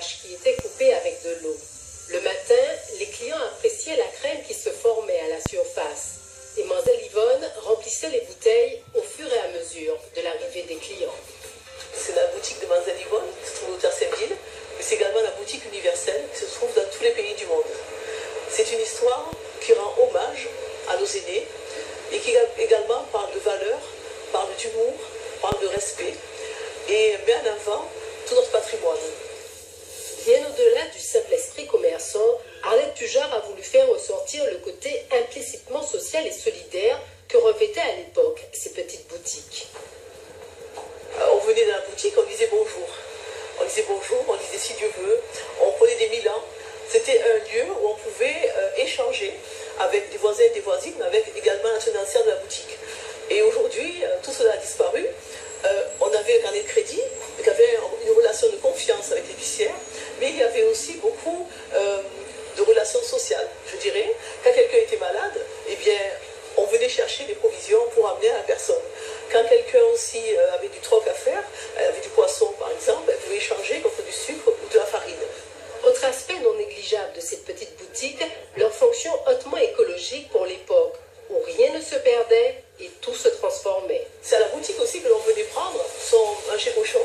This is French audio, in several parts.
vache qui était coupée avec de l'eau. Le matin, les clients appréciaient la crème qui se formait à la surface. Et Mademoiselle Yvonne remplissait les bouteilles au fur et à mesure de l'arrivée des clients. C'est la boutique de Mademoiselle Yvonne qui se trouve au Terre-Sainte-Ville, mais c'est également la boutique universelle qui se trouve dans tous les pays du monde. C'est une histoire qui rend hommage à nos aînés et qui également parle de valeurs, parle d'humour, parle de respect et met en avant tout notre patrimoine. Bien au-delà du simple esprit commerçant, Arlette Pujard a voulu faire ressortir le côté implicitement social et solidaire que revêtaient à l'époque ces petites boutiques. On venait dans la boutique, on disait bonjour. On disait bonjour, on disait si Dieu veut, on prenait des Milans. C'était un lieu où on pouvait échanger avec des voisins et des voisines, mais avec également la tenancière de la boutique. Et aujourd'hui, tout cela a disparu. On avait un carnet de crédit, donc il y avait une relation de confiance avec l'épicière, mais il y avait aussi beaucoup de relations sociales, je dirais. Quand quelqu'un était malade, eh bien, on venait chercher des provisions pour amener à la personne. Quand quelqu'un aussi avait du troc à faire, avait du poisson par exemple, elle pouvait échanger contre du sucre ou de la farine. Autre aspect non négligeable de cette petite boutique, leur fonction hautement écologique pour l'époque, où rien ne se perdait et tout se transformait. C'est à la boutique aussi que l'on venait prendre son manger cochon,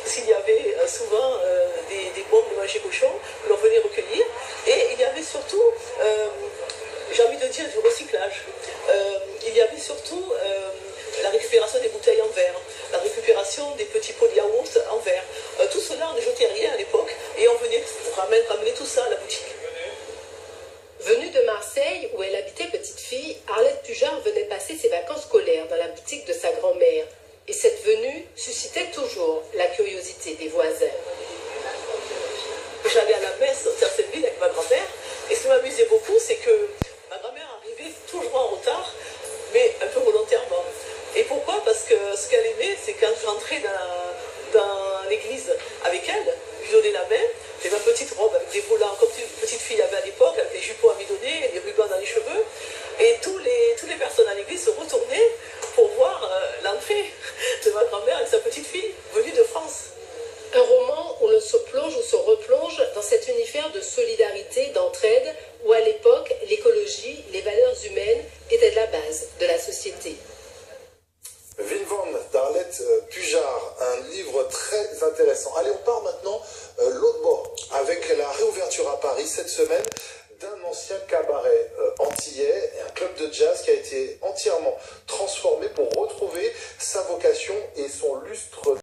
parce qu'il y avait souvent des bombes de manger cochon que l'on venait recueillir, et il y avait surtout, j'ai envie de dire, du recyclage. Il y avait surtout la récupération des bouteilles en verre, la récupération des petits pots de yaourt en verre. Tout cela, on ne jetait rien à l'époque, et on venait ramener tout ça à la boutique. Venue de Marseille, où elle habitait petite fille, Arlette Pujard venait passer ses vacances scolaires dans la boutique de sa grand-mère. Et cette venue suscitait toujours la curiosité des voisins. J'allais à la messe au Terre-Sainte-Ville avec ma grand-mère, et ce qui m'amusait beaucoup, c'est que ma grand-mère arrivait toujours en retard, mais un peu volontairement. Et pourquoi? Parce que ce qu'elle aimait, c'est quand je rentrais dans l'église avec elle, je lui donnais la main, j'ai ma petite robe avec des volants, comme une petite fille avait à l'époque, avec des jupons à mi donner, des rubans dans les cheveux, et toutes les personnes à l'église se retournaient pour voir l'entrée de ma grand-mère avec sa petite fille venue de France. Un roman où l'on se plonge ou se replonge dans cet univers de solidarité, d'entraide, où à l'époque, l'écologie, les valeurs humaines étaient la base de la société. Vinvon d'Arlette Pujard, un livre très intéressant. Allez, on part maintenant l'autre bord, avec la réouverture à Paris cette semaine d'un ancien cabaret antillais, un club de jazz qui a été entièrement transformé pour retrouver sa vocation et son lustre.